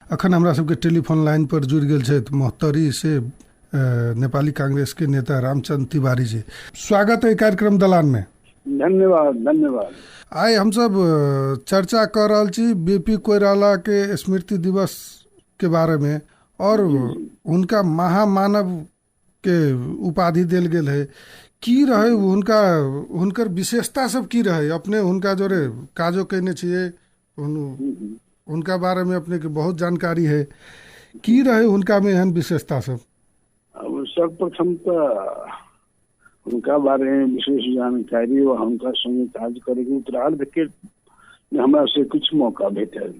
अखन हमरा सबके टेलीफोन लाइन पर जुड़ि गेल छथि मोहतरी से नेपाली कांग्रेस के नेता रामचंद्र तिवारी जी। स्वागत है कार्यक्रम दलान में। धन्यवाद धन्यवाद। आइ हम सब चर्चा कर रहल छी बीपी कोइराला के स्मृति दिवस के बारे में और उनका महामानव के उपाधि देल गेल है। की रहे उनका हुनकर विशेषता सब की रहे? अपने उनका जोरे काजो कहने छिए, उनका बारे में अपने के बहुत जानकारी है। की रहे उनका में एहन विशेषता सब? अब सर्वप्रथम तो उनका बारे में विशेष जानकारी और उनका संगे काज करेगी उत्तरार्ध के हमरा से कुछ मौका भेटल।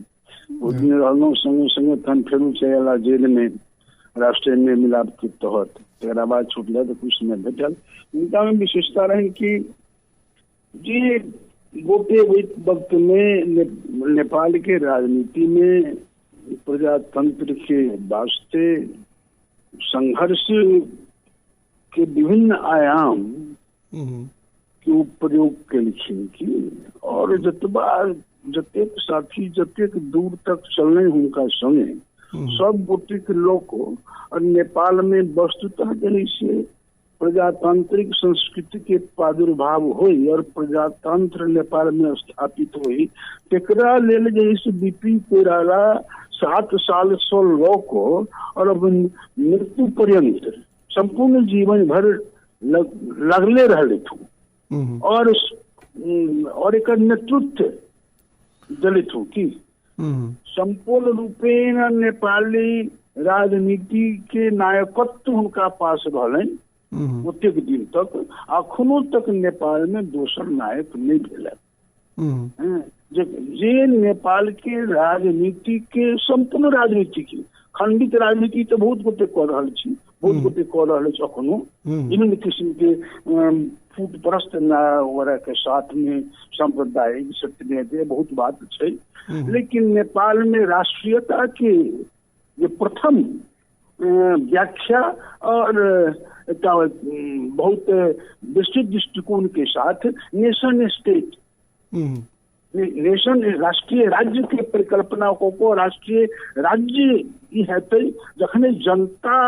उस दिन रहलों संगे संगे तन फेरू चला जेल में राष्ट्रीय में मिलाप के तहत तेरा बाद छूटल तो कुछ नहीं भेटल। उनका में विशेषता रहे कि जी गोटे वक्त में नेपाल के राजनीति में प्रजातंत्र के वास्ते संघर्ष के विभिन्न आयाम के प्रयोग केलखिन की और जतेक साथी जतेक दूर तक चलने उनका संगे सब गोटे के लोग और नेपाल में वस्तुतः जैसे प्रजातांत्रिक संस्कृति के प्रादुर्भाव हुई और प्रजातंत्र नेपाल में स्थापित हुई तेकरा लेल जैसे बीपी कोइराला 7 साल सो लोग और अपन मृत्यु पर्यंत संपूर्ण जीवन भर लगले रहले थू और एक नेतृत्व दलित हूँ की संपूर्ण रूपेण नेपाली राजनीति के नायकत्व उनका पास रहलन ओतेक दिन तक। अखनो तक नेपाल में दोसर नायक नहीं भेल। जे नेपाल के राजनीति के संपूर्ण राजनीति की खंडित राजनीति तो बहुत गोटे कह रहा छी, बहुत गोटे कह रहा है अखनो विभिन्न किस्म के फूट परस्त वगैरह के साथ में सांप्रदायिक सत्यमेव बहुत बात है। लेकिन नेपाल में राष्ट्रीयता के ये प्रथम व्याख्या और बहुत विस्तृत दृष्टिकोण के साथ नेशन स्टेट नेशन राष्ट्रीय राज्य के परिकल्पना को राष्ट्रीय राज्य हेतै जखने जनता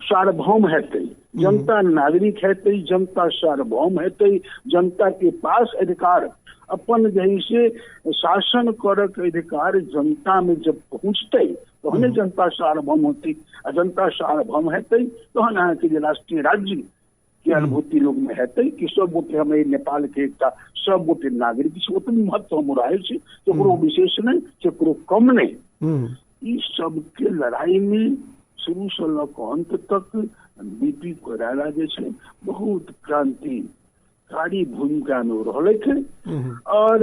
सार्वभौम हेतै, जनता नागरिक हेतै, जनता सार्वभौम हेतै, जनता के पास अधिकार अपन जैसे शासन करक अधिकार जनता में जब पहुँचते तहने जनता सार्वभौम होती। जनता सार्वभौम हेतै तहन अहाँ के राष्ट्रीय राज्य के अनुभूति लोग में हेतै कि सब गोटे हम नेपाल के एक सब गोटे नागरिक ओतने महत्व हम रहे केकरो विशेष नहीं केकरो कम नहीं। इस सब के लड़ाई में शुरू से लऽ अंत तक बीपी कोइराला जे बहुत क्रांतिकारी भूमिका में रहले थे और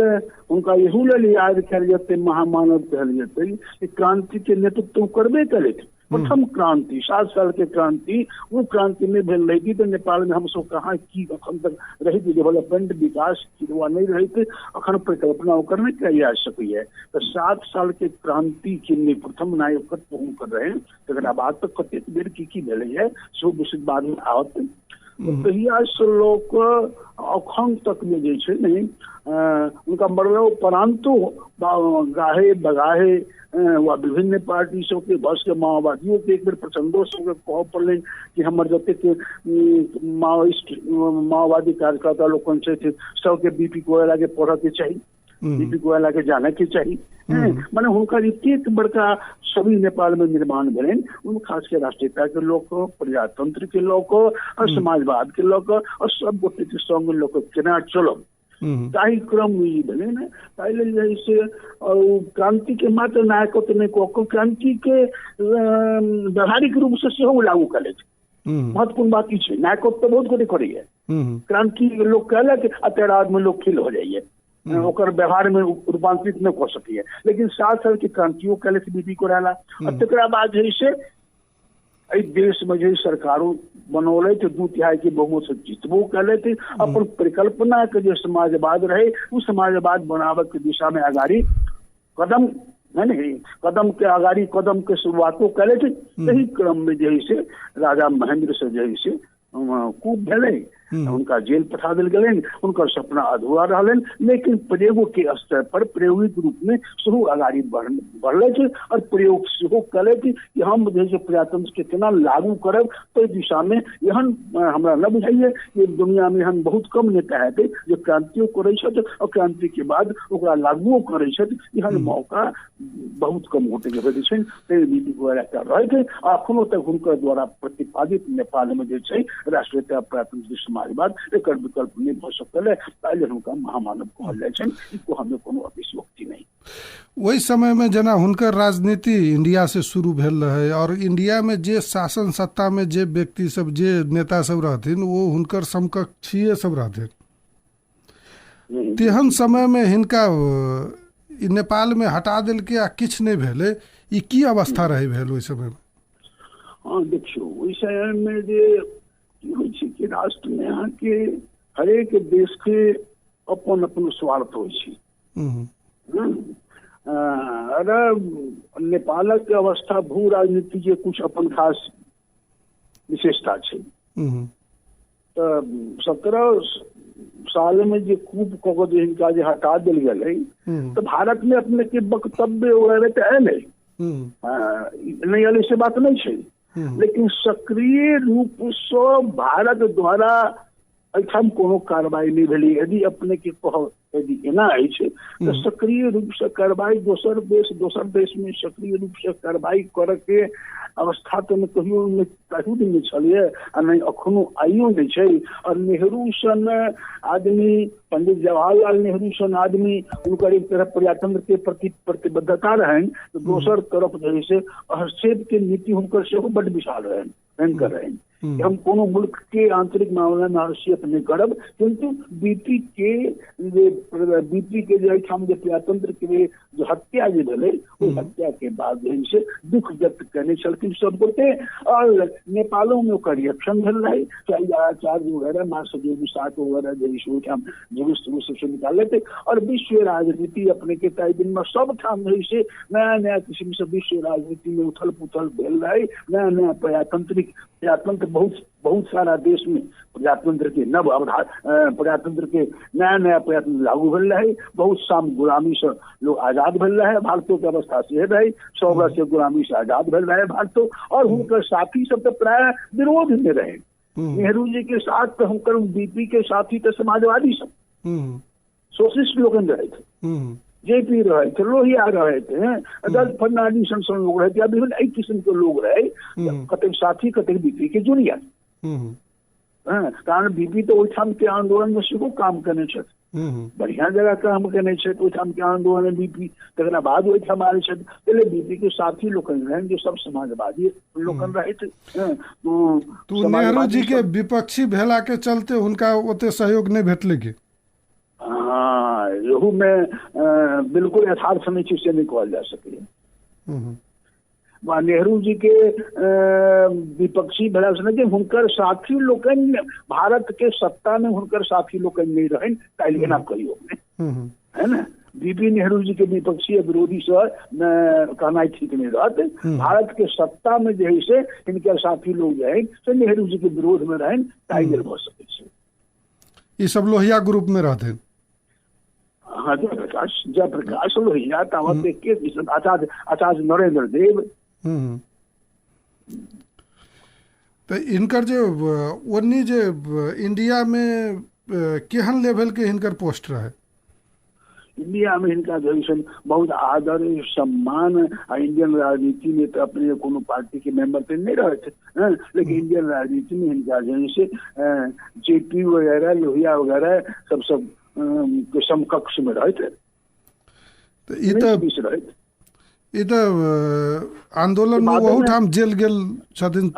उनका यहू लेल याद कल जाते महामानव कहल जाते क्रांति के नेतृत्व करबे करे थे। प्रथम क्रांति 7 साल के क्रांति वो क्रांति में भेल रही तो नेपाल में हम सब कहाँ की अखन तक रही थी डेवलपमेंट विकास की नहीं रही थे अखन परिकल्पना करने क्या जा सकी है। तो 7 साल के क्रांति के प्रथम नायकत्व हम कर रहे हैं तक बाद तक कतेक बेर की भेल है सो विषय बाद में आवत तहिया से लोग अखन तक में जे नहीं उनका मरलो उपरांतो गाहे बगाहे व विभिन्न पार्टी सब के बस के माओवादियों के एक बेर प्रचंडो सब कह पड़े कि हमारे जते माओवादी कार्यकर्ता लोग सबके बीपी कोइराला के पढ़ के चाहिए, बीपी कोइराला के जाने के चाहिए। माने उनका एक बड़का सभी नेपाल में निर्माण भेल उन खास के राष्ट्रीयता के लोग प्रजातंत्र के लोग और समाजवाद के लोग और सब गोटे के संग लोग केना चलब ताही क्रम में भेले न ताइले जैसे क्रांति के मात्र नायकत्व नहीं को क्रांति के व्यवहारिक रूप से सेहो लागू करे महत्वपूर्ण बात की नायकत्व तो बहुत गोटे करे क्रांति लोग कहला कि अतराध में लोग खिल हो जाइए ओकर व्यवहार में रूपांतरित न कर सकिए। लेकिन 7 साल की क्रांतियों कहले बीपी कोइराला और तकरा बाद जैसे देश में जो सरकारों बनौले थे 2/3 के बहुमत से जीतबो कहले थे अपन परिकल्पना के जो समाजवाद रहे उस समाजवाद बनावे के दिशा में अगाड़ी कदम नहीं कदम के अगाड़ी कदम के शुरुआतो कहले थे। यही क्रम में जैसे राजा महेंद्र से जैसे कूप भेले उनका जेल पठा दिल गए, उनकर सपना अधूरा रहलन, लेकिन प्रयोग के स्तर पर प्रायोगिक रूप में सेहो आगाड़ी बढ़ले और प्रयोग सेहो कले कि हम जे प्रजातंत्र के केना लागू करब, तो दिशा में एहन हमरा न बुझाइए कि दुनिया में एहन बहुत कम नेता हेतै जे क्रांतियों करे छथि और क्रांति के बाद ओकरा लागू करे छथि। एहन मौका बहुत कम होते के वजह से बीपी कोइराला कर रहे थे। अखनो तक हुनकर द्वारा प्रतिपादित नेपाल में जे छै राष्ट्रीयता प्रजातंत्र समाजवाद एकर विकल्प नहीं भ सकल है, ताले हुनका महामानव कहल जाय छन, इको हमें कोनो अतिशयोक्ति नहीं। वही समय में जना हुनकर राजनीति इंडिया से शुरू भेल रहे और इंडिया में जे शासन सत्ता में जे व्यक्ति सब जे नेता सब रहथिन वो हुनकर समकक्षीय सब रहथिन। तेहन समय में हिनका नेपाल में हटा दिल के किछ नहीं भेले, ई की अवस्था रहे भेल ओहि समय में? हाँ देखियो, ओहि समय में जे की होइ छै कि राष्ट्र में यहाँ के हरेक देश के अपन अपन स्वार्थ होइ छै। नेपालक के अवस्था भू राजनीति के कुछ अपन खास विशेषता छै। तो 17 साल में जे कूप कऽ जे हिनका जे हटा दिल गए तो भारत में अपने के वक्तव्य वगैरह तो आयल नहीं आयल, से बात नहीं छै, लेकिन सक्रिय रूप से भारत द्वारा एठाम कोनो कार्रवाई नहीं भेली। यदि अपने के कह यदि एना है तो सक्रिय रूप से कार्रवाई दोसर देश में सक्रिय रूप से कार्रवाई कर के अवस्था तो कहियो नहीं छलिए आ नहीं अखनो आइयो नहीं छै। और नेहरू सन आदमी, पंडित जवाहरलाल नेहरू सन आदमी, उनकर एक तरफ प्रजातंत्र के प्रति प्रतिबद्धता रहन, तो दोसर तरफ जे से हस्तक्षेप के नीति हुनकर सेहो बड़ विशाल रहन, भयंकर रहन। हम कोनो मुल्क के आंतरिक मामला में हस्तक्षेप नहीं करब, किंतु बीपी के जो प्रजातंत्र के जो हत्या जो भेलै, उस हत्या के बाद से दुख व्यक्त करने छलखिन सब गोटे। और नेपालों में ओकर रिएक्शन भेल रहे, आचार्य वगैरह मार्क्सवादी साथ वगैरह जुलूस सबसे निकाले थे। और विश्व राजनीति अपने के तय दिन में सब ठाम रही से नया नया किस्म से विश्व राजनीति में उथल पुथल भेल रहे। नया नया प्रजातंत्र बहुत सारा देश में प्रजातंत्र के प्रजातंत्र के नया प्रजातंत्र लागू भेल रहे। बहुत साम गुलामी से लोग आजाद भेल रहे, भारतों के अवस्था से रहे, 100 वर्ष से गुलामी से आजाद भेल रहे भारतों। और उनके साथी सब तो प्राय विरोध में रहे। नेहरू जी के साथ तो हुनकर बीपी के साथी तो समाजवादी सब, सोशलिस्ट लोग रहे थे, जेपी रहे थे, लोहिया रहे थे, दल फर्नांडीस सन लोग रहे थे, विभिन्न एक किस्म के लोग रहे, कतेक साथी कतेक बीपी के जूनियर। कारण बीपी तो ओहिठाम के आंदोलन में सेहो काम करने छथि, बढ़िया जगह काम करने छथि। ओहिठाम के आंदोलन में बीपी तकरा बाद ओहिठाम आयल छथि, पहले बीपी के साथी लोकन रहन जो सब समाजवादी लोकन रहे थे। तो नेहरू जी के विपक्षी भेला के चलते हुनका ओते सहयोग नहीं भेटले के? हाँ, यहू में बिल्कुल यथार्थ नहीं चीज से नहीं कहल जा सके। नेहरू जी के विपक्षी भेला से हुनकर साथी लोकन भारत के सत्ता में हुनकर साथी लोकन नहीं रहन, ताइले ना कहियो है ना। बीपी नेहरू जी के विपक्षी विरोधी से कहना ठीक नहीं रहते। भारत के सत्ता में जो है से इनके साथी लोग जो है से नेहरू जी के विरोध में रहन, ताइले हो सके। ये सब लोहिया ग्रुप में रहते। हाँ, जयप्रकाश लोहिया, तावत के आचार्य नरेंद्र देव। तो इनकर जो ओन्नी जो इंडिया में केहन लेवल के इनकर पोस्ट रहे? इंडिया में इनका जो है बहुत आदर सम्मान। इंडियन राजनीति में तो अपने कोनो पार्टी के मेंबर तो नहीं रहे थे, लेकिन इंडियन राजनीति में इनका जो है जेपी वगैरह, लोहिया वगैरह सब के समकक्ष में रहे थे। ये तो आंदोलन में बहुत हम जेल गेल छथिन।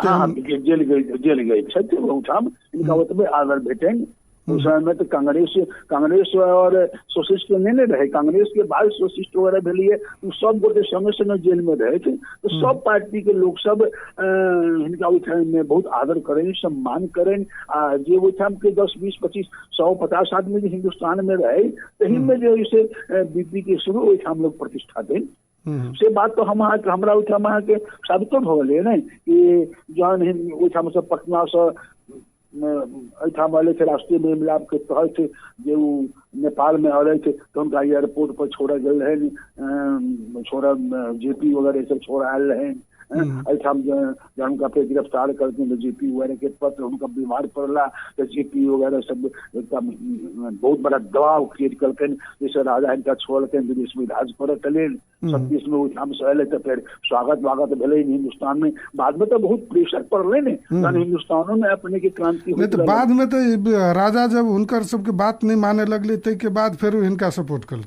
जेल गए छथि बहुत हम, इनका ओतबे आदर भेटेन। उस समय में तो कांग्रेस और सोशलिस्ट नहीं रहे, कांग्रेस के बाद सोशलिस्ट वगैरह भेलिए, सब गोटे संगे संगे जेल में रहे थे। तो सब पार्टी के लोग सब इनका उठान में बहुत आदर करें, सम्मान करें। जे उठान के 10, 20, 25, 100, 50 आदमी जो हिंदुस्तान में रहे, तही में जो इसे बीपी के शुरू उठान लोग प्रतिष्ठा दें। से बात तो हमरा उठाम के साबितो हो गए ना कि जहन उठाम से पटना से एहिठाम अयले थे राष्ट्रीय मेल मिलाप के तहत जे उ नेपाल में अयले थे तो उनका एयरपोर्ट पर छोड़ा गए है, छोड़ा जेपी वगैरह सब छोड़ा आयल रहे। एहिठाम जब उनका फिर गिरफ्तार करते हैं जेपी वगैरह के पत्र उनका बीमार पड़ला तो जेपी वगैरह सब एकदम बहुत बड़ा दबाव क्रिएट करते हैं, जैसे राजा इनका छोड़ते हैं विदेश में इलाज करत ले 36 में ओहिठाम से अयले तो फिर स्वागत वागत भेले हिंदुस्तान में। बाद में तो बहुत प्रेशर पड़ले ने हिंदुस्तानों में अपने की क्रांति नहीं, तो बाद में तो राजा जब उनकर सबके बात नहीं माने लगले ते के बाद फिर इनका सपोर्ट कर।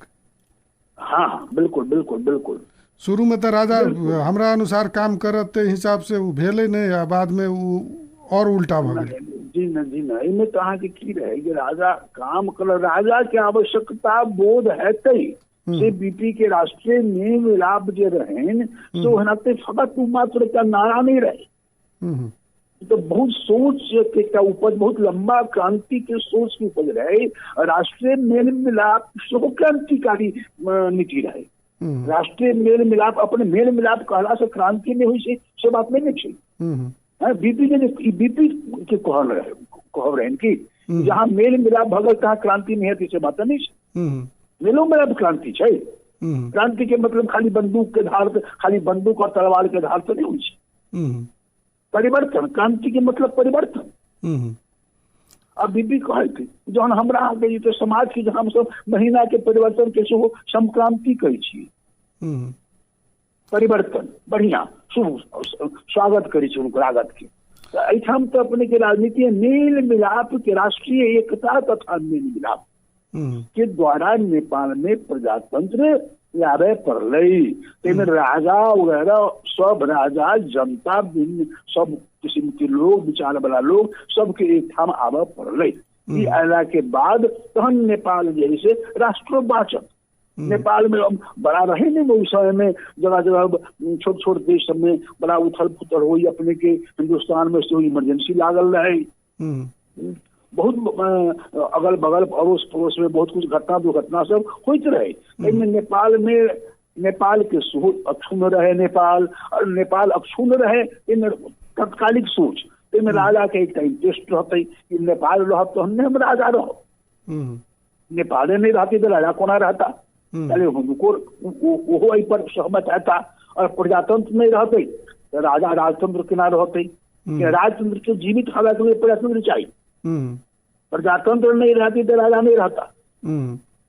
हाँ बिल्कुल बिल्कुल बिल्कुल। शुरू में तो राजा हमरा अनुसार काम करत ते हिसाब से वो भेले नहीं, या बाद में वो और उल्टा भ गए। जी न इनमें कहा कि की रहे कि राजा काम कर, राजा के आवश्यकता बोध है तई से बीपी के राष्ट्रीय मेल मिलाप जे रहें तो हनाते फकत मात्र का नारा नहीं रहे, तो बहुत सोच के उपज, बहुत लंबा क्रांति के सोच की उपज रहे। राष्ट्रीय मेल मिलाप सो क्रांतिकारी नीति रहे। राष्ट्रीय मेल मिलाप अपने मेल मिलाप कहला से क्रांति में हुई से बात नहीं है। बीपी के कह रहे हैं कि जहाँ मेल मिलाप भगत तहाँ क्रांति नहीं है, से बात नहीं है। मेलो मिलाप क्रांति है। क्रांति के मतलब खाली बंदूक के धार, खाली बंदूक और तलवार के धार से नहीं हुई। परिवर्तन, क्रांति के मतलब परिवर्तन। अब बीबी कहे थी जौन हमरा आगे तो समाज की हम सब महीना के परिवर्तन कैसे हो संक्रांति कही छी, परिवर्तन बढ़िया शुभ स्वागत करी छी उनकर आगत के। एहिठाम तो अपने के राजनीति मेल मिलाप के राष्ट्रीय एकता तथा मेल मिलाप के द्वारा नेपाल में प्रजातंत्र लावे पड़े। राजा वगैरह सब राजा जनता सब किस्म के लोग विचार वाला लोग सबके एक ठाम आवे पड़े। आला के बाद तहन नेपाल जैसे राष्ट्रवाचक नेपाल में बड़ा रहे नहीं वो समय में जगह जगह छोट छोट देश सब में बड़ा उथल पुथल हुई। अपने के हिंदुस्तान में से इमरजेंसी लागल रहे, बहुत अगल बगल अड़ोस पड़ोस में बहुत कुछ घटना दुर्घटना सब होते रहे। लेकिन नेपाल में नेपाल के सोच अक्षुण्ण रहे, नेपाल और नेपाल अक्षुण्ण रहे इन तत्कालिक सोच। इनमें राजा के एक इंटरेस्ट रहते कि नेपाल रह तो हम राजा रहो, नेपाल नहीं रहती तो राजा कोना रहता, पहले उनको वो पर सहमत रहता। और प्रजातंत्र नहीं रहते तो राजा राजतंत्र के ना रहते, राजतंत्र के जीवित हवा के लिए प्रजातंत्र चाहिए। प्रजातंत्र नहीं रहती तो राजा नहीं रहता,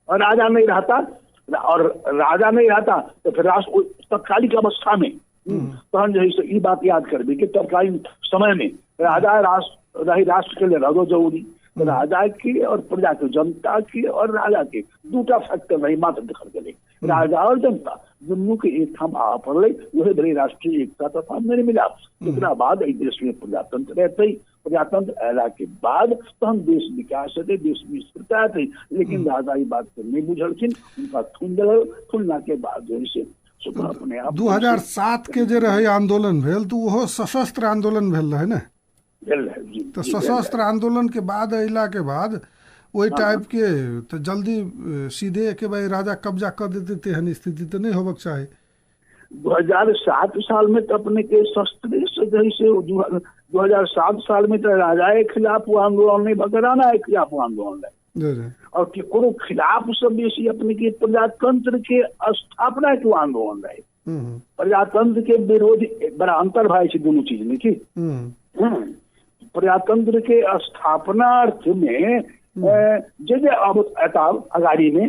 और राजा नहीं रहता तो फिर राष्ट्र तत्कालिक अवस्था में तो जैसे ये बात याद कर भी कि तत्कालीन समय में राष्ट्र के लिए रहो जरूरी राजा की और प्रजा की, जनता की और राजा के दूटा फैक्टर नहीं मात्र दिखल गए। राजा और जनता दोनों के एक ठाम आ पड़े, वही बड़ी राष्ट्रीय एकता तथा मेल मिलाप। इसके बाद एक देश में प्रजातंत्र रहते, प्रजातंत्र अला के बाद तो हम देश विकास होते, देश में स्थिरता आते। लेकिन राजा ये बात नहीं बुझलखिन, उनका थुनला के बाद जो है 2007 के जे रहे आंदोलन भेल तो वो सशस्त्र आंदोलन भेल रहे ना। तो सशस्त्र आंदोलन के बाद अला के बाद वही टाइप के तो जल्दी सीधे के भाई राजा कब्जा कर देते थे, हन स्थिति तो नहीं होबक चाहे। 2007 साल में तो अपने के शस्त्र से 2007 साल में तो राजा के खिलाफ वो आंदोलन नहीं भगराना के खिलाफ वो आंदोलन है, और कोनो खिलाफ सब बेसी अपने के प्रजातंत्र के स्थापना के आंदोलन रहे। प्रजातंत्र के विरोधी बड़ा अंतर भाई दोनों चीज में की प्रजातंत्र के स्थापना अर्थ में जे अब अगाड़ी में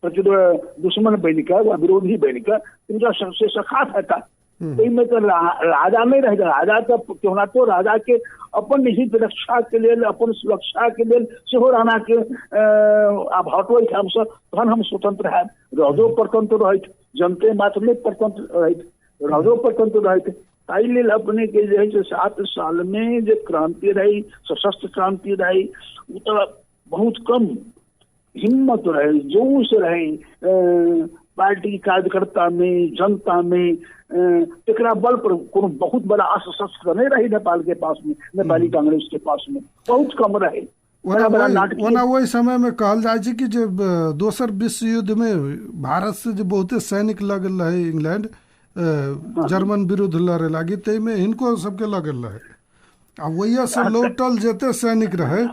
दुश्मन बनिका व विरोधी बनिका इनका सबसे सखात था। में तो राजा नहीं रह, राजा तो क्यों ना तो राजा के अपन हित रक्षा के लिए, अपन सुरक्षा के लिए सेहो रहना के अब हटो तहन हम स्वतंत्र है। राजो परतंत्र रहे, जनते मात्र नहीं परतंत्र रहे, राजो परतंत्र रहे। ताई लेल अपने के जो है 7 साल में जो क्रांति रही, सशस्त्र क्रांति रही, वो तो बहुत कम हिम्मत रहे, जोश रहे पार्टी कार्यकर्ता में, जनता में। एक बल पर कोनो बहुत बड़ा अस्त्र नहीं रही नेपाल के पास में, नेपाली कांग्रेस के पास में बहुत कम रहे। वही समय में कहल जाए कि जब दोसर विश्व युद्ध में भारत से जो बहुते सैनिक लगल रहे इंग्लैंड जर्मन विरुद्ध लड़े लगी, ते में इनको सबके लगल रहे। आ वही से लौटल जते सैनिक रहे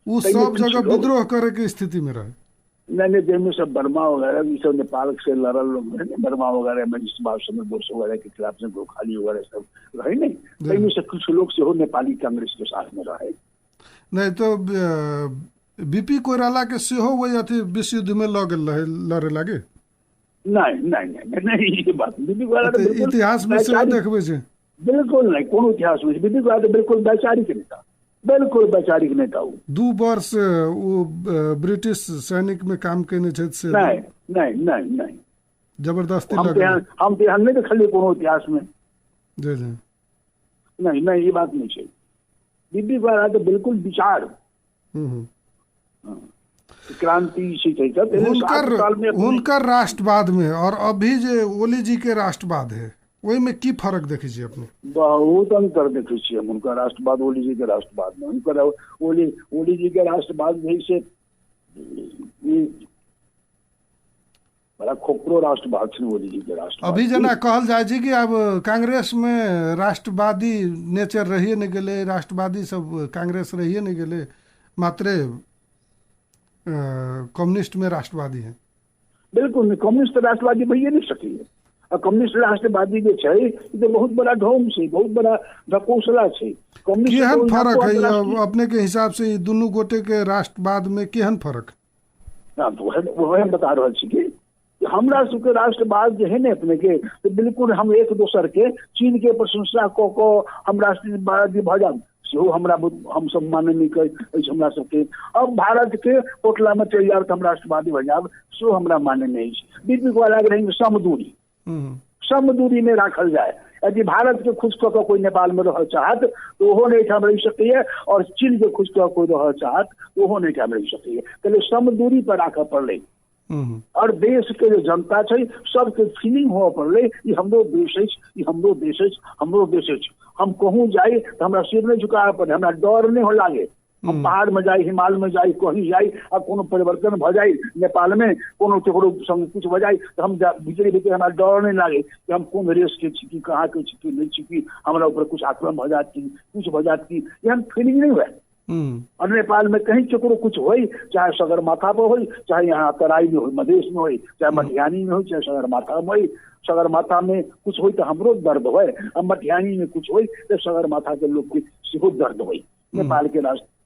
उ सब जगह विद्रोह करे के स्थिति में रहे। नहीं जिनमें सब बर्मा वगैरह ये सब नेपाल से लड़ल लोग है, बर्मा वगैरह में सुभाष चंद्र बोस वगैरह के खिलाफ से गोखाली वगैरह सब रहे नहीं, इनमें से कुछ लोग से हो नेपाली कांग्रेस के साथ में रहे। नहीं तो बीपी कोइराला के सेहो वही अथी विश्व युद्ध में लड़े लगे। नहीं ये बात बीपी कोइराला तो इतिहास में से देखबे छै बिल्कुल नहीं, कोनो इतिहास में बीपी कोइराला तो बिल्कुल वैचारिक नेता, बिल्कुल वैचारिक नेता। 2 वर्ष वो ब्रिटिश सैनिक में काम करने से नहीं जबरदस्ती हम तो यहाँ नहीं देखलिए कोनो इतिहास में। जी जी नहीं ये बात नहीं है। बीपी कोइराला तो बिल्कुल विचार क्रांति से उनकर राष्ट्रवाद में और अभी जो ओली जी के राष्ट्रवाद है वही में की फर्क देखे छी अपने? बहुत अंतर देखे छी हम उनका राष्ट्रवाद ओली जी के राष्ट्रवाद में। उनका ओली जी के राष्ट्रवाद जैसे बड़ा खोखरो राष्ट्रवाद छे ओली जी के राष्ट्रवाद। अभी जना कहल जाए छी कि अब कांग्रेस में राष्ट्रवादी नेचर रहिए नहीं गेले, राष्ट्रवादी सब कांग्रेस रहिए नहीं गेले, मात्र कम्युनिस्ट में राष्ट्रवादी है। बिल्कुल नहीं, कम्युनिस्ट राष्ट्रवादी भइए नहीं सकी है। और कम्युनिस्ट राष्ट्रवादी जो है ये बहुत बड़ा ढोंग से, बहुत बड़ा ढकोसला है। केहन फर्क है अपने के हिसाब से दोनों गोटे के राष्ट्रवाद में केहन फर्क? वह बता रहा छी कि हमरा सबके राष्ट्रवाद जो है ने अपने के तो बिल्कुल हम एक दोसर के चीन के प्रशंसा को हम राष्ट्रवादी भ जाब सेहो हमरा हम सब माने नहीं कर हमरा सबके। अब भारत के कोटला में चल जाब तो हम राष्ट्रवादी भ जाब सेहो हमरा माने नहीं। बीपी कोइराला रहेंगे समदूरी में राखल जाए। यदि भारत के खुश कऽ कोई नेपाल में रह चाहत तो ओहो नहीं ठाम रह सकैए, और चीन के खुश कऽ कोई रह चाहत तो ओहो नहीं ठाम रह सकैए। पहले समदूरी पर राखऽ पड़ले और देश के जो जनता है सबके फीलिंग हो पड़ले ये हमरो देश है, ये हमरो देश है, हमरो देश है। हम कहूँ जाए तो हमरा सिर नहीं झुकावे पड़े, हमरा डर नहीं हो लागे। हम पहाड़ में जाए, हिमालय में जाए, कहीं जाए और कोनो परिवर्तन भ जाए नेपाल में कोनो केकरो संग कुछ भ जाए तो हम भीतर हमरा डर नहीं लागे कि हम कौन रेस के छी कि कहाँ के छी कि नहीं छी कि हमरा ऊपर कुछ आक्रमण भ जात की कुछ भ जात की, ये हम फीलिंग नहीं हुआ। और नेपाल में कहीं केकरो कुछ हो, चाहे सगरमाथा पर हो, चाहे यहाँ तराई में हो, मधेश में हो, चाहे मटिहानी में हो, चाहे सगरमाथा में हो। सगरमाथा में कुछ हो तो हमरो दर्द हो, और मटिहानी में कुछ हो तो सगरमाथा के लोग के सेहो दर्द हो। नेपाल के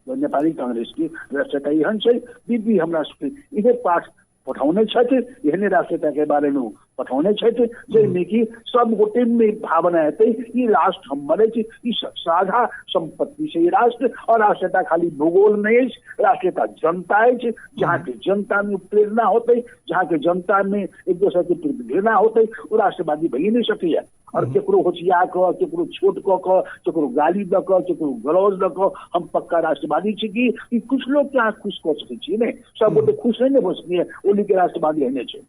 नेपाली कांग्रेस की राष्ट्रीयता एहन छै, बीपी हमरा सबके इहे पाठ पठाउने छथि, एहने राष्ट्रीयता के बारे में पठाउने छथि जाहिमे कि सब गोटे में भावना हेतै ई राष्ट्र हमर अछि, ई साझा संपत्ति छै राष्ट्र। और राष्ट्रीयता खाली भूगोल नहीं है, राष्ट्रीयता जनता है, जहाँ के जनता में प्रेरणा होते, जहाँ के जनता में एक दूसरे के प्रति घृणा होते वो राष्ट्रवादी भई नहीं सकै। और केकरो होचिया क, केकरो छोट क, केकरो गाली द क, केकरो गलौज द क हम पक्का राष्ट्रवादी छी कि कुछ लोग के खुश कऽ सकै छी ने, सब गोटे खुश नहीं हो सकै। ओली के राष्ट्रवादी है छै।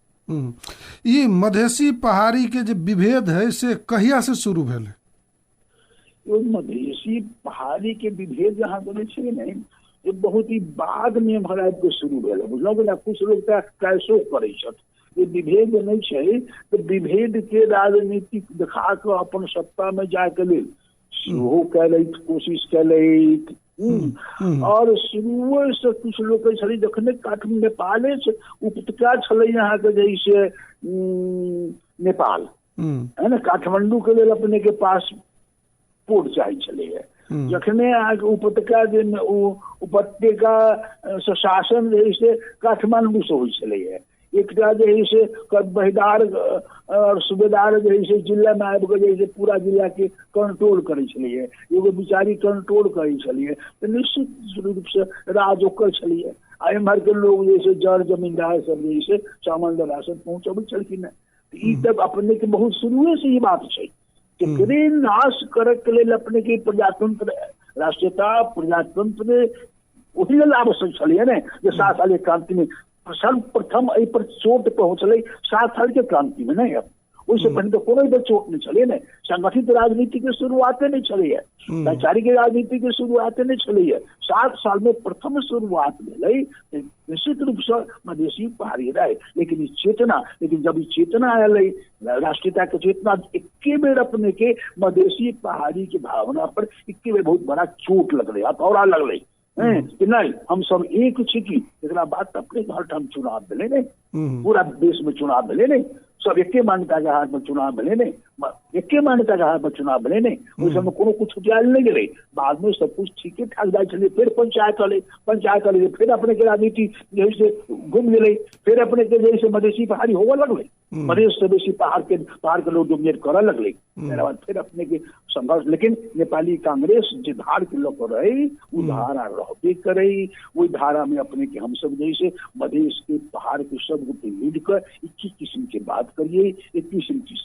ये मधेसी पहाड़ी के जो विभेद है से कहिया से शुरू भेल? मधेसी पहाड़ी के विभेद यहाँ बोले छे नहीं, ये बहुत ही बाद में महाराज के शुरू भेल। बुझल कुछ लोग कैसो करे छथि, ये विभेद नहीं है तो विभेद के राजनीतिक दिखा के अपन सत्ता में जाके लेल सेहो कैलथि, कोशिश कैलथि। और शुरू से कुछ लोग जखने नेपाले से उपत्यका छलै यहाँ के जैसे नेपाल है ना, काठमांडू के लिए अपने के पास पोर्ट चाहिए छलै है। जखने उपत्यका उपत्यका शासन जैसे काठमांडू से हो छलै है। एक जैसे बहिदार और सूबेदार जैसे जिला में आबि के जैसे पूरा जिला के कंट्रोल करे छलिए, एगो बिचारी कंट्रोल करे छलिए तो निश्चित रूप से राज ओकर छलिए। आ एम्हर के लोग जैसे जड़ जमींदार सब जैसे सामान्य राशन पहुंचबे छलखिन। ई तब अपने के बहुत शुरुए से ही बात है कि नाश करे के लिए अपने के प्रजातंत्र राष्ट्रीयता प्रजातंत्र वही लेल आवश्यक छलिए ने। जे 7 साल क्रांति में सर्वप्रथम एहि पर चोट पहुंचल 7 साल के क्रांति में नहीं। अब ओहिसँ पहिने तो कोनो बेर चोट नहीं चले ने। संगठित राजनीति के शुरुआते नहीं चले है, वैचारिक राजनीति के शुरुआते नहीं चले है। 7 साल में प्रथम शुरुआत भेलै। निश्चित रूप से मधेसी पहाड़ी रहे, लेकिन ई चेतना, लेकिन जब ई चेतना आयल राष्ट्रीयता के चेतना, एके बेर अपने के मधेसी पहाड़ी के भावना पर एके बेर बहुत बड़ा चोट लगले, हथौड़ा लगले कि नहीं हम सब एक छी की। एकरा बाद अपने घर ठाम चुनाव भेले ने, पूरा देश में चुनाव भेले ने, सब एके मान्यता के हाथ में चुनाव भेले ने, एके मान्यता के हाथ में चुनाव भेले ने। ओहि समय कोनो कुछ छुटियाल नहीं गेले, बाद में सब कुछ ठीके ठाक जाए चले। फिर पंचायत वाले फिर अपने के राजनीति जैसे घूम गेले, फिर अपने के जैसे मधेसी पहाड़ी होवे लगले, मधेश से बेसी पहाड़ के लोग डोमिनेट करे लगले। मेरा बाद फिर अपने के संघर्ष, लेकिन नेपाली कांग्रेस जे धार के लोग रही वो धारा रहबे करे। वही धारा में अपने के हम सब जैसे मधेश के पहाड़ के सब गोटे मिल कर एक किस्म के बात करिए, एक किस्म की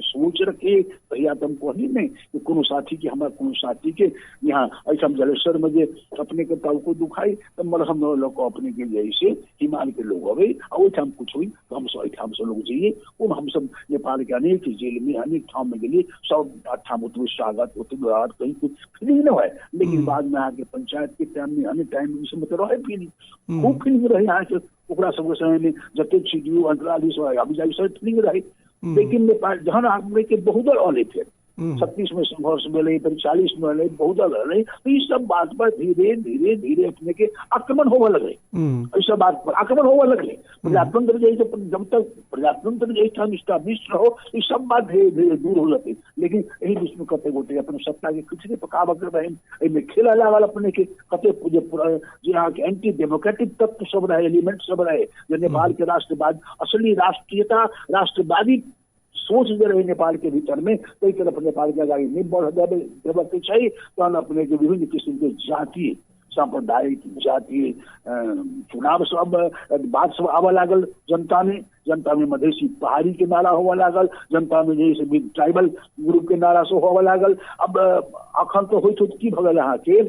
सोच रखे। भैया तुम कहली नहीं कि कोनो साथी के हमारे कोनो साथी के यहाँ ऐसा जलेश्वर में जे अपने के ताव को दुखाई तो मलहम लोग अपने के जैसे हिमाल के लोग अवे ओठाम कुछ हुई तो हम सब लोग जाइए। उन हम सब नेपाल के अनेक जेल में अनेक ठाम में गए, सब ठाम उतवे स्वागत उतवे कहीं कुछ फीलिंग न है। लेकिन बाद में आके पंचायत के टाइम में अन्य टाइम में सब रहे फीलिंग, खूब फीलिंग रहे यहाँ के ओकरा सबके समय में जते छिडियो अंतराली सब अभी जाई सब फीलिंग रहे। लेकिन नेपाल जहन हमरे के बहुदल अले फिर 36 में संघर्ष मिले, फिर 40 में मिले, बहुदल रहे, तो इस सब बात पर धीरे धीरे धीरे अपने के आक्रमण होवे लगे। इस सब बात पर आक्रमण होवे लगे। प्रजातंत्र जैसे जब तक प्रजातंत्र जैसे स्टैब्लिश रहो इस सब बात धीरे धीरे दूर हो जाती। लेकिन यही बीच में कते गोटे अपने सत्ता के खिचड़ी पकाव कर रहे में खेला वाला अपने के कते यहाँ के एंटी डेमोक्रेटिक तत्व सब रहे, एलिमेंट सब रहे जो नेपाल के राष्ट्रवाद असली राष्ट्रीयता राष्ट्रवादी सोच जे रहे नेपाल के भीतर में, कई तरफ नेपाल के आगे नहीं बढ़ देवे के चाहिए। तो अपने के विभिन्न किस्म के जातीय सांप्रदायिक जातीय चुनाव सब बात सब आवा लागल जनता में मधेसी पहाड़ी के नारा होवा लागल, जनता में जैसे ट्राइबल ग्रुप के नारा से होवा लागल। अब अखन तो होई की भगल यहाँ के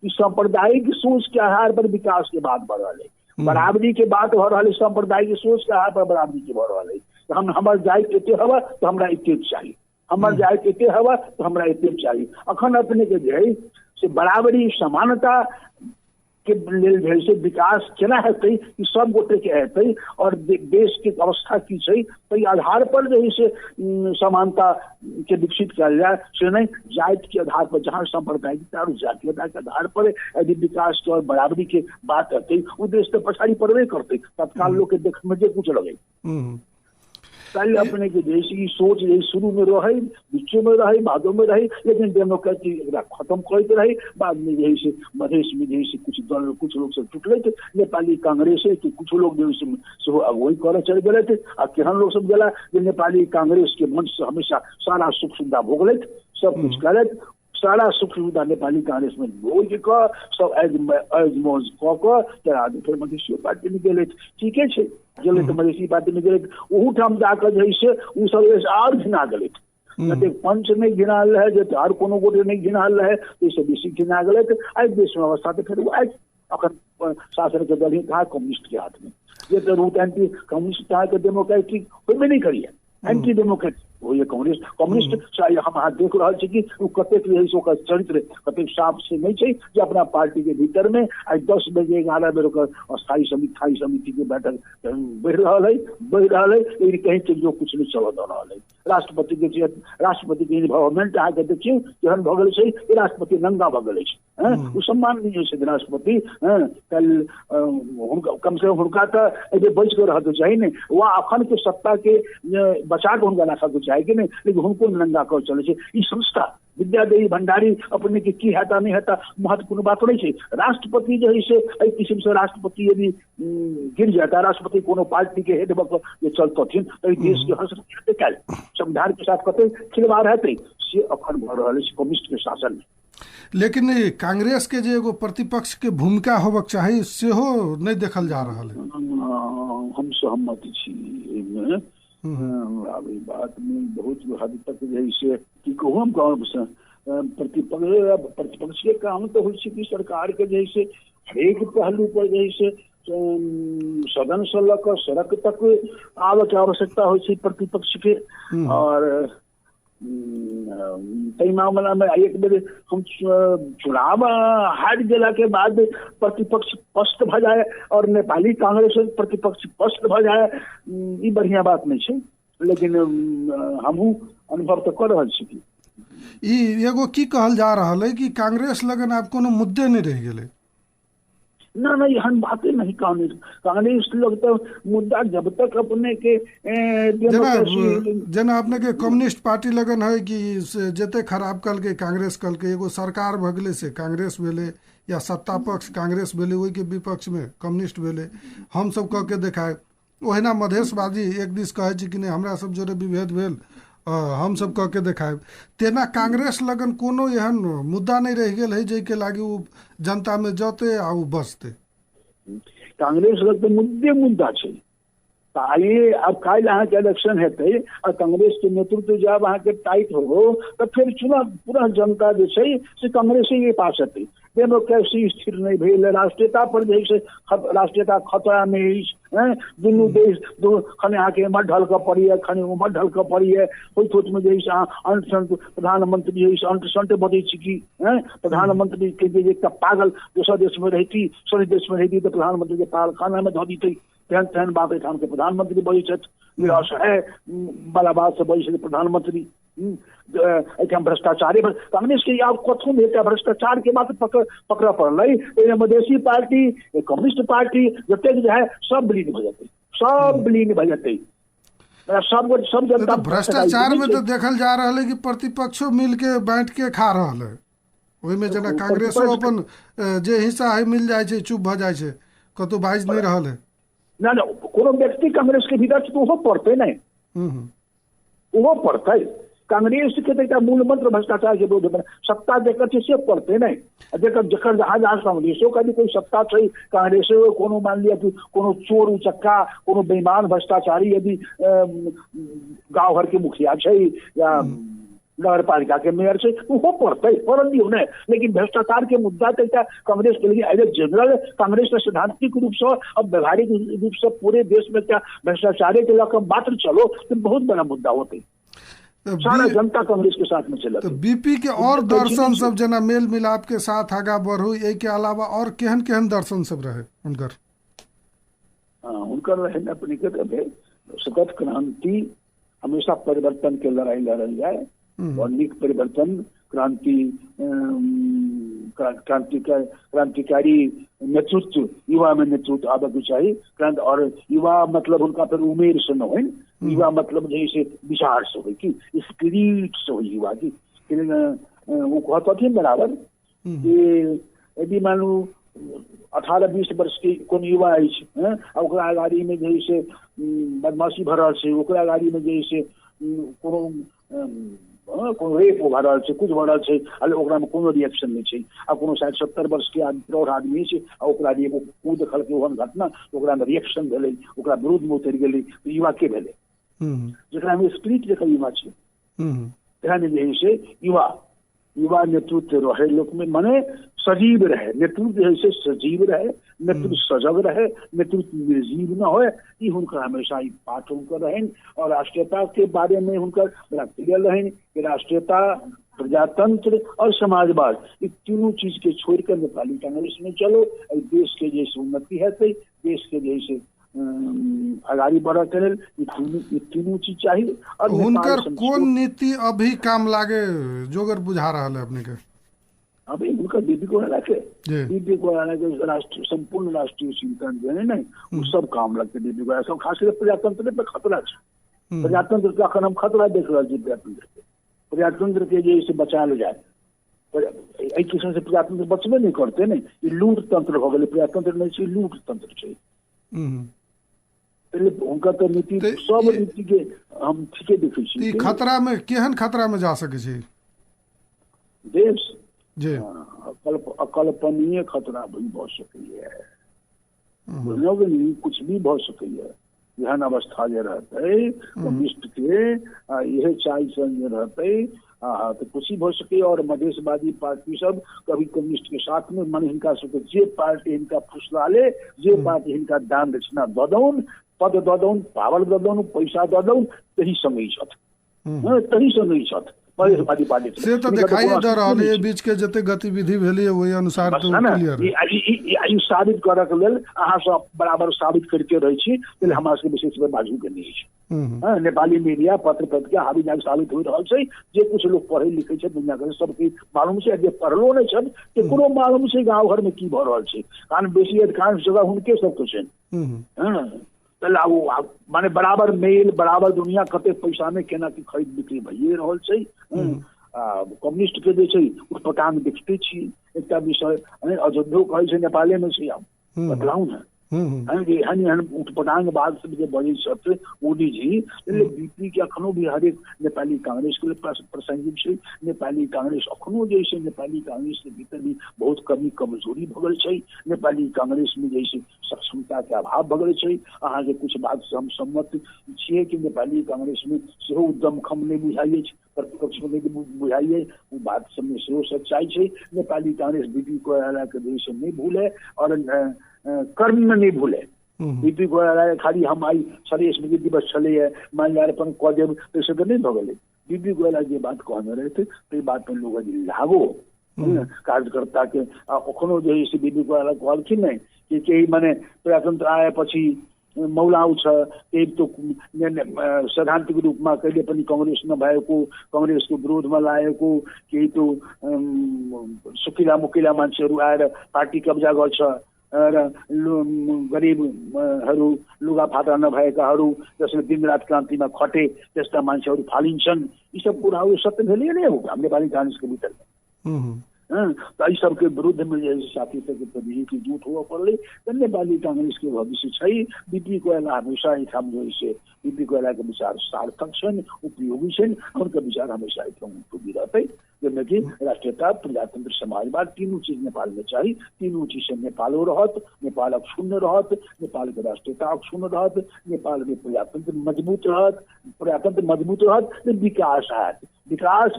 सांप्रदायिक सोच के आधार पर विकास के बात बढ़ रहा है, बराबरी के बात हो रहा है, सांप्रदायिक सोच के आधार पर बराबरी के बढ़ रहा है। हम हमार जाइत एते हवा तो हमरा एते चाहिए, हमार जाइत एते हवा तो हमरा एते चाहिए। अखन अपने के जे से बराबरी समानता के लेल से विकास केना हेतै ई सब गोटे के हेतै और देश के अवस्था की छै तो आधार पर जो है समानता के विकसित किया जाए से नहीं जाति के आधार पर जहाँ सांप्रदायिकता और जातीयता के आधार पर यदि विकास के और बराबरी के बात हेतै वो देश तो पछाड़ी पड़बे करते। तत्काल लोग के देख में जे कुछ लगे पहले अपने के जैसी सोच यही शुरू में रहे, बीचों में रहे, बादों में रहे, लेकिन डेमोक्रेसी खत्म करते रहे। बाद में यही से मधेश में जैसे कुछ दल कुछ लोग से टूटले थे, नेपाली कांग्रेस के कुछ लोग जो अगुवाई करे चल गए थे और केहन लोग सब गला जो नेपाली कांग्रेस के मंच से हमेशा सारा सुख सुविधा भोगले सब कुछ करे, सारा सुख सुविधा नेपाली कांग्रेस में भोग कर सब एज मौज कऽ फिर मधेसी पार्टी में गए। ठीके छै गेले तो मधेसी पार्टी में गए, ओहू ठाम जाकर जैसे उ सब और घिना गए। जते पंच नहीं घिनाल है, जते और कोनो गोटे नहीं घिनाल है, तो इससे बेसी घिना गए। आज देश में अवस्था तो फिर आज अखन शासन के दल ही कहा कम्युनिस्ट के हाथ में, ये तो रूट एंटी कम्युनिस्ट कहा के डेमोक्रेटिक होबे नहीं करिए, एंटी डेमोक्रेटिक वो ये कम्युनिस्ट हम हाथ देख रहा है कि कतेक चरित्र कतेक साफ से नहीं चाहिए जो अपना पार्टी के भीतर में आज 10 बजे 11 बजे स्थायी समिति के बैठक बढ़ रहा है, लेकिन कहीं चीज जो कुछ नहीं चल रहा है। राष्ट्रपति के गवर्नमेंट आके देखिए केहन भगल है, राष्ट्रपति नंगा भगल है, वो सम्मान नहीं है राष्ट्रपति। कल कम से कम हुनका तो बच कर रह चाहिए नहीं, वह अखन के सत्ता के बचा के हुनका रखा चाहिए कि नहीं, लेकिन उनको नंगा कर चले ई संस्था विद्यादेवी भंडारी अपने के की हेता नहीं हेता महत्वपूर्ण बात नहीं है। राष्ट्रपति जो है से एहि किस्म से राष्ट्रपति यदि गिर जाता, राष्ट्रपति कोनो पार्टी के हेड ये चलते तो देश के हस्त कैल संविधान के साथ कते खिलवाड़ रहते से अखन भ रहा है कम्युनिस्ट के शासन में। लेकिन कांग्रेस के जो एगो प्रतिपक्ष के भूमिका होबक चाहिए सेहो नहीं देखल जा रहा है। हम सहमत छी बात में बहुत हद तक जैसे कि कहूँ हम प्रतिपक्ष के काम तो हो कि सरकार के जैसे हरेक पहलू पर जैसे सदन से लऽ सड़क तक आबे के आवश्यकता होइ छै प्रतिपक्ष के। और तै मामला में एक बेर हम चुनाव हार गेला के बाद प्रतिपक्ष पस्त भ जाए और नेपाली कांग्रेस प्रतिपक्ष पस्त भ जाए, ई बढ़िया बात नहीं छै। लेकिन हमहू अनुभव तो कर रहल छी। ई एगो की कहल जा रहा है कि कांग्रेस लगन आब कोनो मुद्दे नहीं रह गेले। ना ना, यहाँ बातें नहीं। कांग्रेस लोग तो मुद्दा जब तक अपने के जना अपने के कम्युनिस्ट पार्टी लगन है कि जते खराब कल के कांग्रेस कल के एगो सरकार भगले से कांग्रेस भेले या सत्ता पक्ष कांग्रेस भेले, वही के विपक्ष में कम्युनिस्ट भेले, हम सब कह के देखाए। ओहिना मधेशवादी एक दिस कहे कि नहीं हमरा सब जोरे विभेद भेल, हम सब कह के देखाए। तेना कांग्रेस लगन कोनो एहन मुद्दा नहीं रह गेल है जे के लागी वो जनता में जते आ बसते। कांग्रेस लग तो मुद्दा छै। अब काल अहाँ के इलेक्शन हेतै और कांग्रेस के नेतृत्व जब अहाँ के टाइट हो तो फिर चुनाव पूरा जनता जे छै से कांग्रेस के पास हेतै। डेमोक्रेसी स्थिर नहीं भेल, राष्ट्रीयता पर जैसे राष्ट्रीयता खतरा में दुनू देश खने आके मत ढल के पड़ी है, खने मत ढल के पड़ी है। सोच में जैसे अंट प्रधानमंत्री जैसे अंट संट बदे कि प्रधानमंत्री के जे एकटा पागल दोसर देश में रहती सर देश में रहती तो प्रधानमंत्री के पागल खाना में धो दीते। तेहन तेहन बात एठाम के प्रधानमंत्री बजै छथि, असहाय वाला बात से बजै छथि प्रधानमंत्री। भ्रष्टाचारी कांग्रेस के आब कथो में भ्रष्टाचार के बात पकड़ पड़ल। मधेसी पार्टी कम्युनिस्ट पार्टी जतेक जो है सब विलीन भ जाते, सब विलीन भ जाते। सब जनता भ्रष्टाचार में तो देखल जा रहा है कि प्रतिपक्षो मिल के बैठ के खा रहा है। वही में जना कांग्रेसो अपन जे हिस्सा है मिल जाए छे, चुप भ जाए छे, कतो बाइज नहीं रहल है। ना ना, कोनो व्यक्ति कांग्रेस के भीतर तो वो पड़ते नहीं, वो पड़ते। कांग्रेस के मूल मंत्र भ्रष्टाचार के विरोध में सत्ता देकर से पड़ते नहीं। जकर जहां जहां कांग्रेसों का भी कोई सत्ता छै, कांग्रेस कोनो मान लिया कि कोनो चोर उचक्का कोनो बेईमान भ्रष्टाचारी यदि गांव घर के मुखिया छै या नगर पालिका के मेयर से वो पड़ते पड़ल होने। लेकिन भ्रष्टाचार के मुद्दा तो कांग्रेस के लिए एज जनरल कांग्रेस का सैद्धांतिक रूप से और व्यवहारिक रूप से पूरे देश में क्या भ्रष्टाचार के लकर मात्र चलो तो बहुत बड़ा मुद्दा होते। सारा जनता कांग्रेस के साथ में चला। तो बीपी के और दर्शन सब जना मेल मिलाप के साथ आगा बढ़ो, ये के अलावा और केहन केहन दर्शन सब रहे उनकर? उनकर रहे अपने के सतत क्रांति, हमेशा परिवर्तन के लड़ाई लड़ल जाए और निक परिवर्तन क्रांतिकारी नेतृत्व युवा में नेतृत्व आबे के चाहिए। क्रांति और युवा मतलब उनका फिर उमेर से न हो, युवा मतलब जैसे विचार से हो कि स्पिरिट से हो युवा की। वो कहते बराबर कि यदि मानू 18-20 वर्ष के कोन युवा है ओकरा आगाड़ी में जैसे बदमाशी भरल से, ओकरा आगाड़ी में जैसे कोनो रेप भ रहल छै, कुछ भ रहल छै, ओकरा में कोनो रिएक्शन नहीं छै। आ कोनो 60-70 वर्ष के प्रौढ़ आदमी छै आ ओकरा लिए वो देखल के ओहन घटना ओकरा में रिएक्शन भेलै, ओकरा विरोध में उतरि गेलै, तो युवा के भेलै जेकरा में स्पिरिट जकर युवा छै। तेहन जे छै युवा नेतृत्व रहे लोक में, माने सजीव रहे नेतृत्व, जैसे सजीव रहे नेतृत्व, सजग रहे नेतृत्व, निर्जीव न हो। ये हुनकर हमेशा ई पाठ हुनकर रहन। और राष्ट्रीयता के बारे में हुनकर बड़ा क्लियर रहन कि राष्ट्रीयता, प्रजातंत्र और समाजवाद, ये तीनों चीज के छोड़ कर नेपाली कांग्रेस में चलो, देश के जैसे उन्नति है, देश के जैसे आगाड़ी बढ़ा करे, ये तीनों चीज चाहिए। और हुनकर कौन नीति अभी काम लागे जोगर बुझा रहा है अपने के? अभी उनका बीपी को राष्ट्रीय संपूर्ण राष्ट्रीय चिंतन जो है ना वो सब काम लगते बीपी को। सब खास कर प्रजातंत्र पे खतरा है। प्रजातंत्र का हम खतरा देख रहा है। प्रजातंत्र के जैसे बचा ले जाए, एक किस्म से प्रजातंत्र बचबे नहीं करते नहीं, ये लूट तंत्र हो गए। प्रजातंत्र नहीं चाहिए, लूट तंत्र चाहिए। उनका तो नीति सब नीति के हम ठीके देखे। खतरा में केहन खतरा में जा सके देश जी अकल्पनीय खतरा भी भ सकैए, कुछ भी भ सकैए। एहन अवस्था जे रहते कम्युनिस्ट के यह चाय संग रहते हाँ तो खुशी हो सके। और मधेशवादी पार्टी सब कभी कम्युनिस्ट के साथ में मन हिंका सबके जे पार्टी हिंका फुसलाले, जे पार्टी हिंका दान दक्षिणा ददौन, पद ददौन, पावर ददौन, पैसा ददौन, तही संगे छथ, तही संगे छथ मधेशवादी पार्टी से तो दिखाई दे रहा है। ये बीच के जते गतिविधि भेली वही अनुसार तो क्लियर है। ई साबित करक लेल अहाँ सब बराबर साबित करके रही छी, तले हमरा सबके विशेष में बाजू के नहीं छै। नेपाली मीडिया पत्र पत्रिका हावी जाग साबित हो रहल छै। जे कुछ लोग पढ़े लिखे छै दुनिया के सबके मालूम छै, जे पढ़लो नहीं छै केकरो मालूम छै गांव घर में की भ रहल छै, कारण बेसी अधिकांश जगह हुनके सबके छै। माने बराबर मेल बराबर दुनिया कते पैसा में केना की खरीद बिक्री भइए रहल छै। कम्युनिस्ट के जे छै उठपटांग देखते छी। एकटा विषय अयोध्या कहै छै नेपाले में छै, आब बतलाऊ ना हन उठपटांग बाद से जे बजे छथि मोदी जी, बीपी के अखनो भी हरेक नेपाली कांग्रेस के प्रासंगिक छै। नेपाली कांग्रेस अखनो जे छै नेपाली कांग्रेस के भीतर भी बहुत कमी कमजोरी भ गेल छै। नेपाली कांग्रेस में जे छै सक्षमता के अभाव भ गेल छै। अहाँ के कुछ बात से हम सम्मत छियै कि नेपाली कांग्रेस में सेहो दमखम नहीं बुझाइए, प्रतिपक्ष में नहीं बुझाइए, वो बात सब में सेहो सच्चाई छै। नेपाली कांग्रेस बीपी कोइराला के देश नहीं भूले और कर्म में नहीं भूले। बीपी कोइराला खाली हम आई सारे स्मृति दिवस चले माल्यार्पण कऽ देब तैसे तो नहीं भ गेलै। बीपी कोइराला जे बात कहने रहे थे तो बात पर लोग लागो कार्यकर्ता के अखनो जे है बीपी कोइराला कहलखिन नहीं कि माने प्रजातंत्र आए पछि मौलाउ छ, एक तो सैद्धांतिक रूपमा कहिले पनि कांग्रेस नभएको, कांग्रेसको विरोधमा लागेको, केही तो सुकिला मुकिला मान्छेहरू आएर पार्टी कब्जा गर्छ र गरिबहरू लुगाफाटा नभएकाहरू जसले दिनरात क्रान्तिमा खटे त्यस्ता मान्छेहरू फालिन्छन्। यी सब कुराहरू सत्य भेलै नै हो हाम्रो नेपाली कांग्रेसको भित्र। तो इस सबके विरुद्ध में जैसे साथी सबके प्रति की झूठ हुआ पड़े नेपाली कांग्रेस के भविष्य छै। बीपी कोइराला हमेशा हम जो है बीपी कोइराला के विचार सार्थक छन्, उपयोगी छन्, उनका विचार हमेशा उपयोगी रहते। जिसमें कि राष्ट्रीयता, प्रजातंत्र, समाजवाद तीनों चीज नेपाल में चाहिए। तीनों चीज से नेपालो रहत, नेपाल अक्षुण्ण रहत, नेपाल के राष्ट्रीयता अक्षुण्ण रहत, नेपाल में प्रजातंत्र मजबूत रहत, प्रजातंत्र मजबूत रहत, विकास आयत। विकास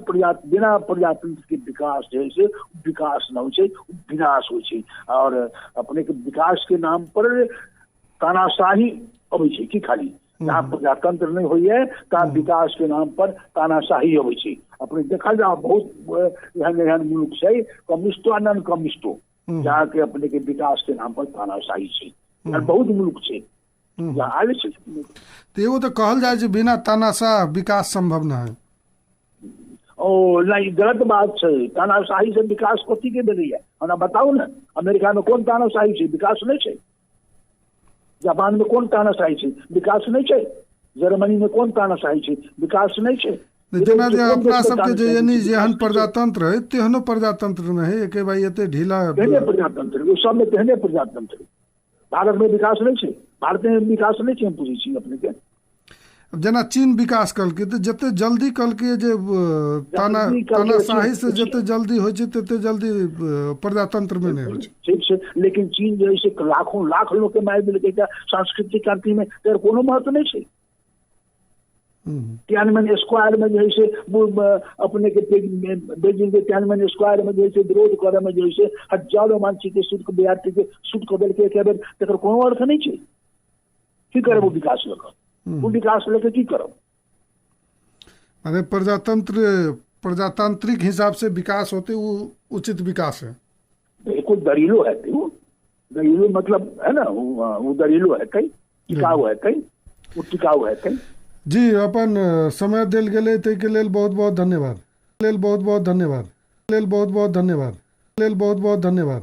बिना प्रजातंत्र के विकास जैसे विकास न हो विनाश हो। और अपने के विकास के नाम पर तानाशाही अबै छै कि खाली जहाँ प्रजातंत्र नहीं हुई है तहाँ विकास के नाम पर तानाशाही अबै छै। अपने देखा जा बहुत एहन मुल्क छै कम्युनिस्टो आ नॉन कम्युनिस्टो जहाँ के अपने के विकास के नाम पर तानाशाही छै। बहुत मुल्क छै जहाँ आले छै। तो एगो तो कहल जाए जे बिना तानाशाह विकास संभव न है। ओ नहीं, गलत बात है। तानाशाही से विकास कथी के भेलै है हमरा बताओ ना। अमेरिका में कौन तानाशाही छै? विकास नहीं छै। जापान में कौन तानाशाही छै? विकास नहीं छै। जर्मनी में कौन तानाशाही छै? विकास नहीं छै। जेना जे अपना सबके जे यानी जेहन प्रजातंत्र है तेहनो प्रजातंत्र में है एके भाई एते ढीला तेहने प्रजातंत्र वो सब में तेहने प्रजातंत्र। भारत में विकास नहीं छै, भारत में विकास नहीं छै। हम पूछै छी अपने के जना चीन विकास कलके तो जते जल्दी कलके जे तानाशाही से जते जल्दी हो छै तते जल्दी प्रजातंत्र में नहीं हो छै। ठीक छै, लेकिन चीन जे है लाखों लाख लोग के मार देलकै सांस्कृतिक क्रांति में तेर कोनो महत्व नहीं छै। तियानमेन स्क्वायर में जो है अपने के बेजिंग के तियानमेन स्क्वायर में जो है विरोध करे में जो है हजारों मानसी के सूट के विद्यार्थी के सूट को देलकै एक बेर तेकर कोनो अर्थ नहीं छै। की करे वो विकास लेकर वो विकास लेकर की करब? अरे प्रजातांत्रिक हिसाब से विकास होते वो उचित विकास है। बिल्कुल दरीलो है वो दरीलो मतलब है ना वो दरीलो है कहीं टिकाऊ है कहीं वो टिकाऊ है कहीं। जी अपन समय देल गेले ते के लेल बहुत बहुत धन्यवाद। लेल बहुत बहुत धन्यवाद। लेल बहुत बहुत धन्यवाद। लेल बहुत बहुत धन्यवाद।